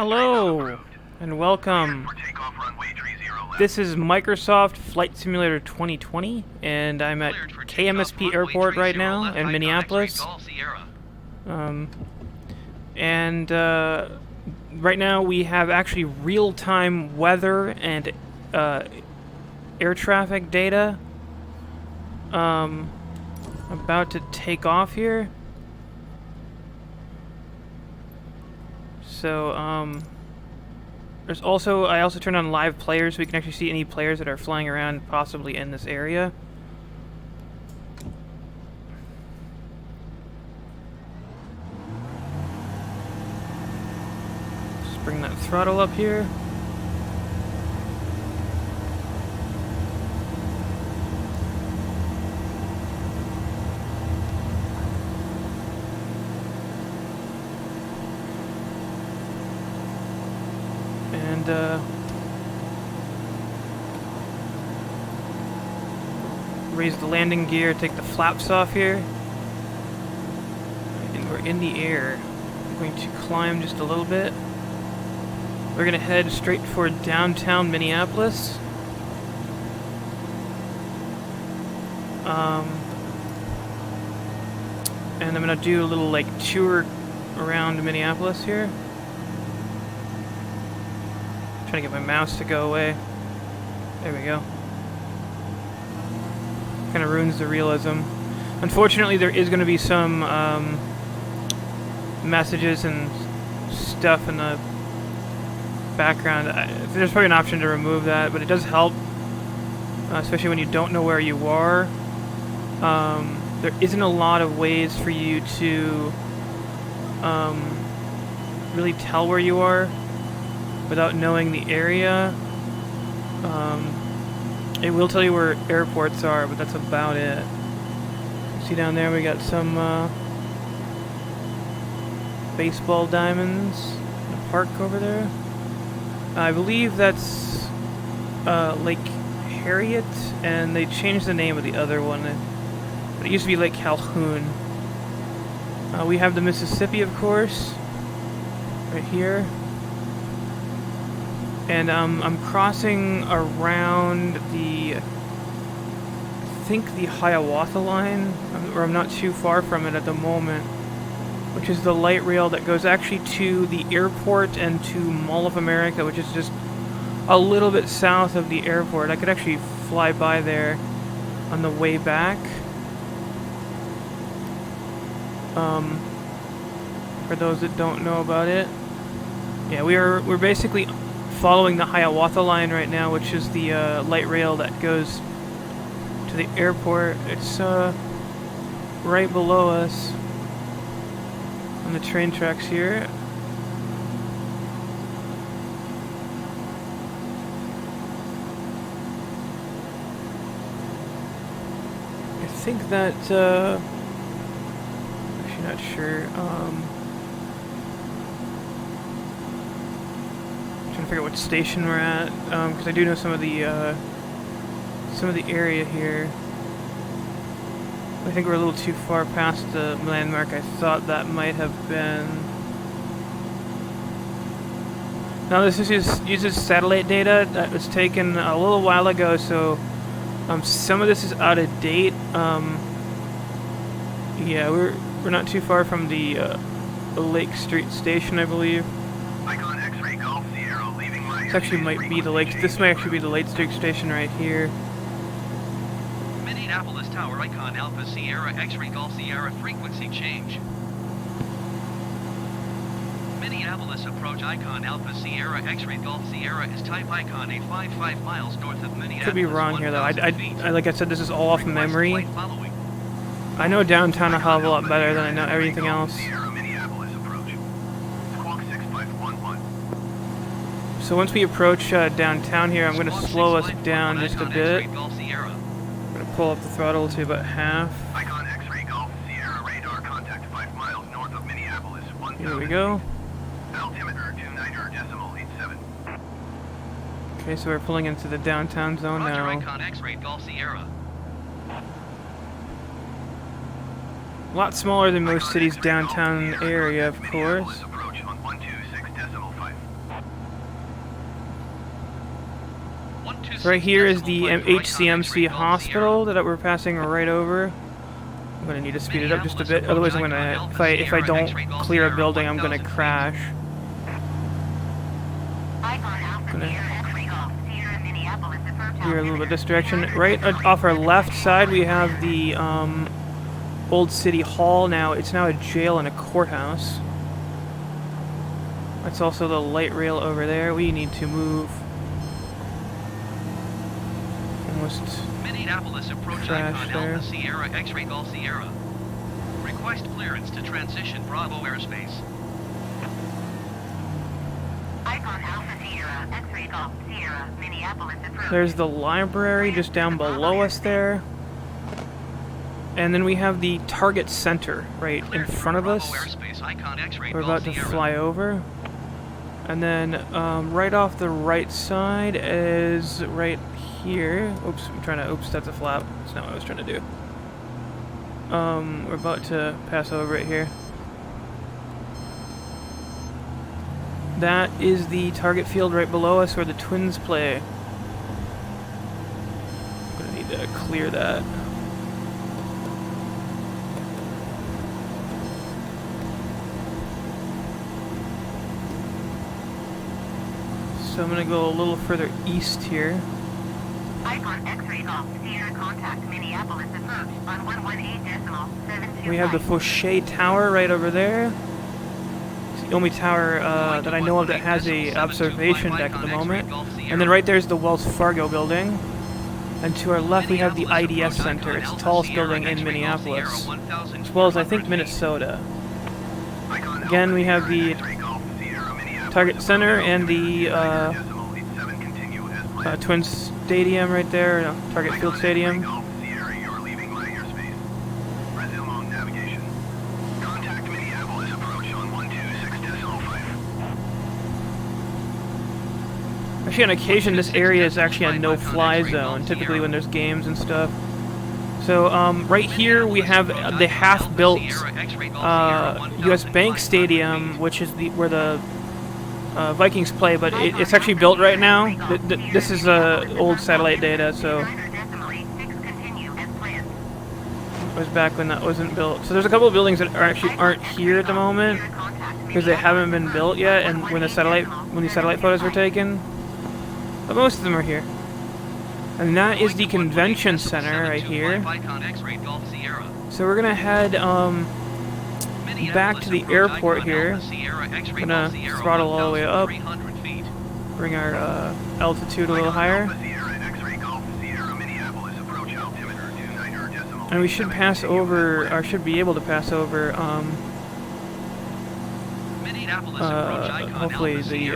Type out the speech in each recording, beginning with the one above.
Hello, and welcome. This is Microsoft Flight Simulator 2020, and I'm at KMSP Airport right now in Minneapolis. Right now we have actually real-time weather and air traffic data. About to take off here. So, I also turned on live players so we can actually see any players that are flying around possibly in this area. Just bring that throttle up here. And raise the landing gear, take the flaps off here, and we're in the air. I'm going to climb just a little bit. We're going to head straight for downtown Minneapolis. And I'm going to do a little tour around Minneapolis here. Trying to get my mouse to go away. There we go. Kind of ruins the realism. Unfortunately, there is going to be some messages and stuff in the background. There's probably an option to remove that, but it does help, especially when you don't know where you are. There isn't a lot of ways for you to really tell where you are without knowing the area. It will tell you where airports are, but that's about it. See down there we got some baseball diamonds in a park over there. I believe that's Lake Harriet, and they changed the name of the other one, but it used to be Lake Calhoun. We have the Mississippi, of course, right here. And I'm crossing around I think the Hiawatha line, or I'm not too far from it at the moment, which is the light rail that goes actually to the airport and to Mall of America, which is just a little bit south of the airport. I could actually fly by there on the way back. For those that don't know about it, yeah, we're basically following the Hiawatha line right now, which is the light rail that goes to the airport. It's right below us on the train tracks here. I think that actually not sure. Trying to figure out what station we're at, because I do know some of the area here. I think we're a little too far past the landmark I thought that might have been. Now this uses satellite data that was taken a little while ago, so some of this is out of date. Yeah, we're not too far from the Lake Street station, I believe. This actually might be the Lake. This might actually be the Lake Street station right here. Minneapolis Tower icon Alpha Sierra X-ray Golf Sierra frequency change. Minneapolis approach icon Alpha Sierra X-ray Golf Sierra is type icon 855 miles north of Minneapolis. Could be wrong here though. I like I said, this is all off memory. I know downtown a hell of a lot better than I know everything else. So once we approach downtown here, I'm going to slow us down just a bit. I'm going to pull up the throttle to about half. Here we go. Okay, so we're pulling into the downtown zone now. A lot smaller than most cities' downtown area, of course. So right here is the HCMC hospital that we're passing right over. I'm gonna need to speed it up just a bit, otherwise I'm gonna, if I don't clear a building, I'm gonna crash. Here a little bit this direction. Right off our left side, we have the old city hall. Now it's now a jail and a courthouse. That's also the light rail over there. We need to move. Almost Minneapolis approach icon Alpha Sierra X-ray Golf Sierra. Request clearance to transition Bravo airspace. Icon Alpha Sierra X-ray Golf Sierra Minneapolis approach. There's the library just down below us there. And then we have the target center right in front of us. We're about to fly over. And then right off the right side is right here. Oops, that's a flap. That's not what I was trying to do. We're about to pass over it here. That is the target field right below us where the Twins play. I'm gonna need to clear that. So I'm gonna go a little further east here. Icon X-ray Golf Sierra contact Minneapolis approach on 118.725. We have the Fauché Tower right over there. It's the only tower that I know of that has a observation deck at the moment. And then right there's the Wells Fargo building. And to our left we have the IDS Center. It's the tallest building in Minneapolis, as well as I think Minnesota. Again, we have the target center and the Twin Stadium right there, Target Field Stadium. Actually, on occasion, this area is actually a no-fly zone, typically when there's games and stuff. So, right here we have the half-built U.S. Bank Stadium, which is where the Vikings play, but it's actually built right now. This is old satellite data, so it was back when that wasn't built. So there's a couple of buildings that aren't here at the moment because they haven't been built yet, and when these satellite photos were taken, but most of them are here. And that is the convention center right here. So we're gonna head back to the airport here. I'm gonna throttle all the way up, bring our altitude a little higher, and we should pass over, or should be able to pass over, hopefully the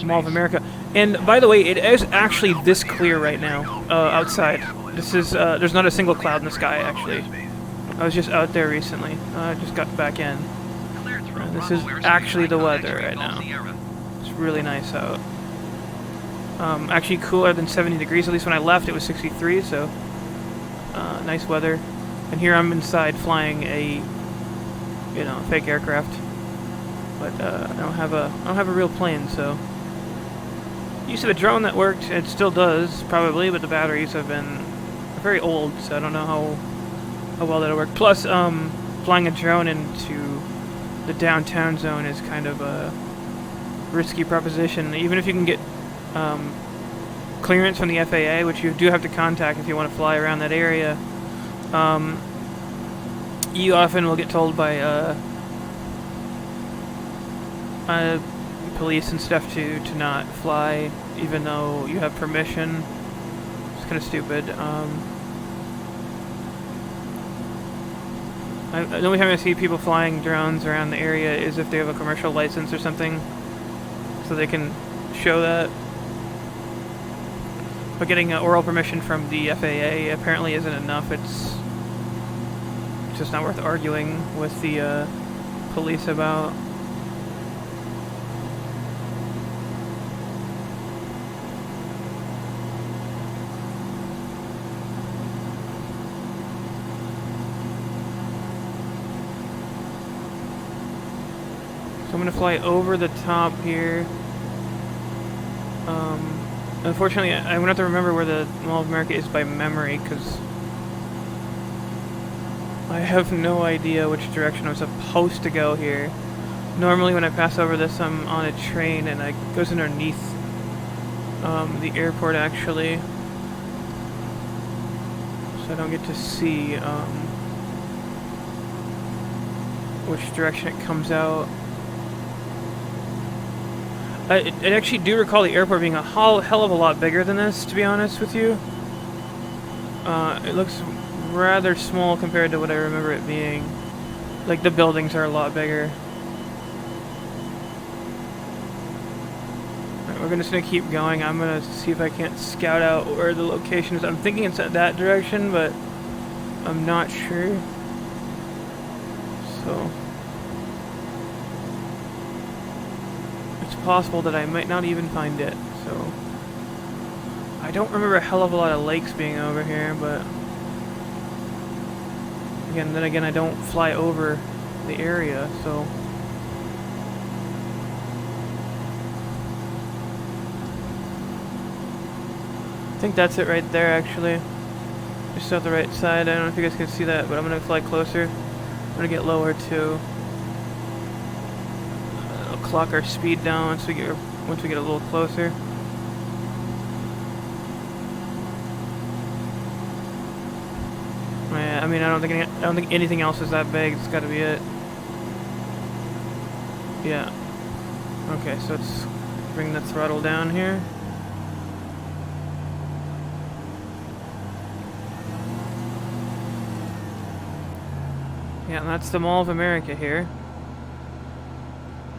Mall of America. And by the way, it is actually this clear right now outside. This is there's not a single cloud in the sky actually. I was just out there recently. I just got back in. This is actually the weather right now. It's really nice out. Actually cooler than 70 degrees. At least when I left, it was 63. So nice weather. And here I'm inside flying a, fake aircraft. But I don't have a real plane. So used to have a drone that worked. It still does probably, but the batteries have been very old, so I don't know how well that'll work. Plus, flying a drone into the downtown zone is kind of a risky proposition. Even if you can get clearance from the FAA, which you do have to contact if you want to fly around that area, you often will get told by police and stuff to not fly, even though you have permission. It's kind of stupid. The only time I see people flying drones around the area is if they have a commercial license or something, so they can show that. But getting oral permission from the FAA apparently isn't enough. It's just not worth arguing with the police about. So I'm going to fly over the top here. Unfortunately, I'm gonna have to remember where the Mall of America is by memory, because I have no idea which direction I'm supposed to go here. Normally when I pass over this, I'm on a train and it goes underneath the airport, actually. So I don't get to see which direction it comes out. I actually do recall the airport being a hell of a lot bigger than this, to be honest with you. It looks rather small compared to what I remember it being. Like, the buildings are a lot bigger. Alright, we're just gonna keep going. I'm gonna see if I can't scout out where the location is. I'm thinking it's at that direction, but I'm not sure. So it's possible that I might not even find it. So I don't remember a hell of a lot of lakes being over here, but then again, I don't fly over the area, so I think that's it right there, actually. Just off the right side. I don't know if you guys can see that, but I'm gonna fly closer. I'm gonna get lower too. I'll clock our speed down once we get a little closer. Yeah, I mean, I don't think anything else is that big. It's got to be it. Yeah. Okay, so let's bring the throttle down here. Yeah, and that's the Mall of America here.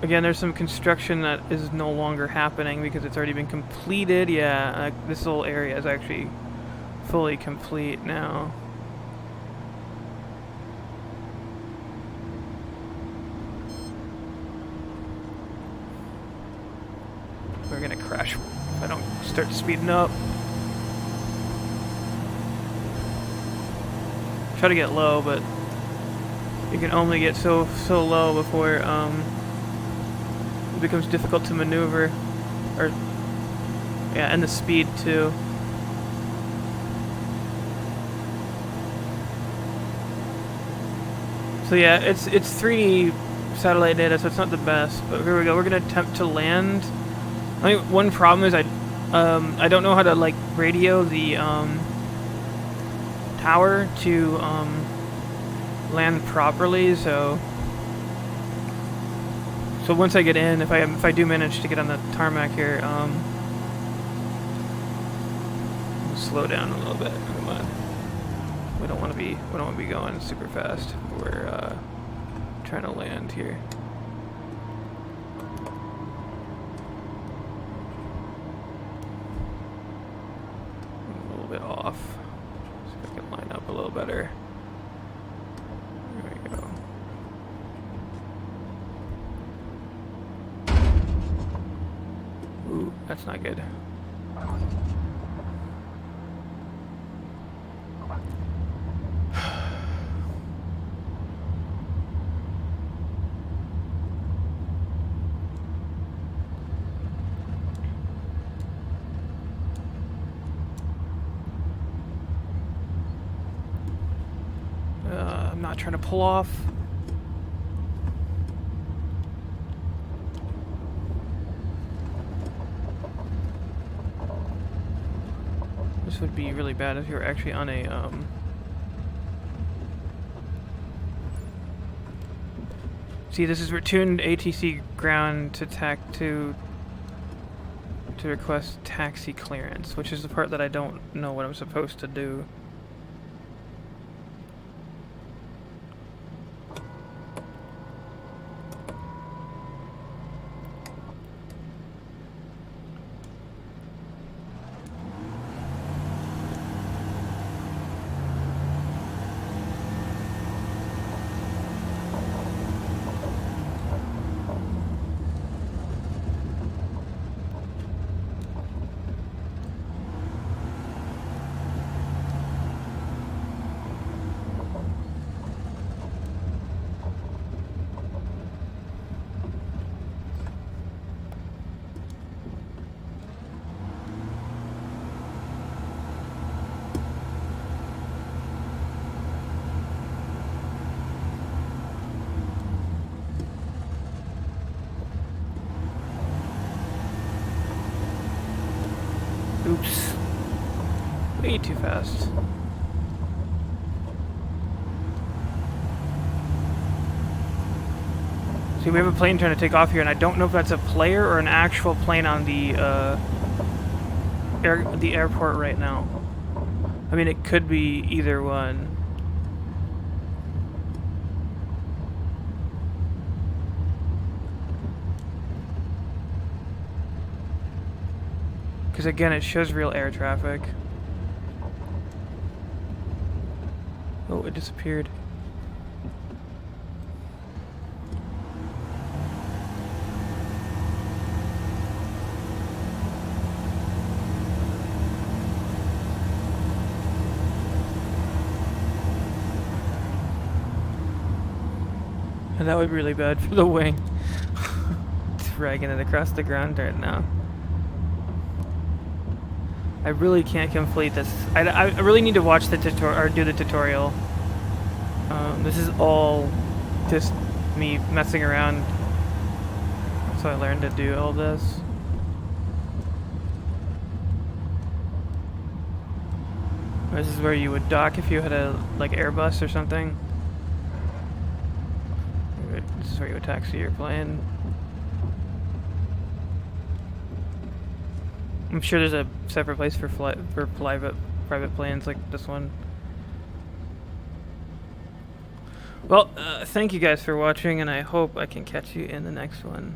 Again, there's some construction that is no longer happening because it's already been completed. Yeah, this whole area is actually fully complete now. We're gonna crash if I don't start speeding up. Try to get low, but you can only get so low before it becomes difficult to maneuver, or yeah, and the speed too. So yeah, it's 3D satellite data, so it's not the best. But here we go. We're gonna attempt to land. I think one problem is I don't know how to like radio the tower to land properly. So once I get in, if I do manage to get on the tarmac here, slow down a little bit. Come on. We don't want to be going super fast. We're trying to land here. A little bit off. See if I can line up a little better. There we go. Ooh, that's not good. I'm not trying to pull off. This would be really bad if you were actually on a See, this is retuned ATC ground to request taxi clearance, which is the part that I don't know what I'm supposed to do. way too fast. See, we have a plane trying to take off here, and I don't know if that's a player or an actual plane on the airport right now. I mean, it could be either one. Because again, it shows real air traffic. Oh, it disappeared. And that would be really bad for the wing. Dragging it across the ground right now. I really can't complete this. I really need to watch the tutorial or do the tutorial. This is all just me messing around. So I learned to do all this. This is where you would dock if you had a like Airbus or something. This is where you would taxi your plane. I'm sure there's a separate place for private planes like this one. Well, thank you guys for watching, and I hope I can catch you in the next one.